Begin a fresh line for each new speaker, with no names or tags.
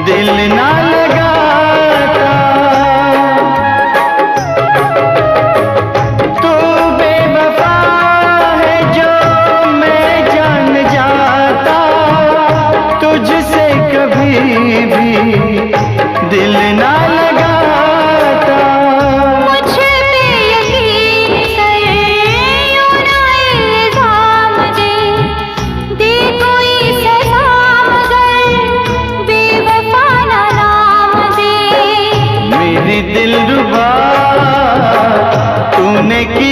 दिल ना लगाता। तू बेवफा है जो मैं जान जाता, तुझसे कभी भी दिल ना लगाता।
मुझे पे यकीन कर, यूं ना इल्जाम दे कोई सजा, मगर बेवफा ना नाम दे।
मेरी दिलरुबा तूने की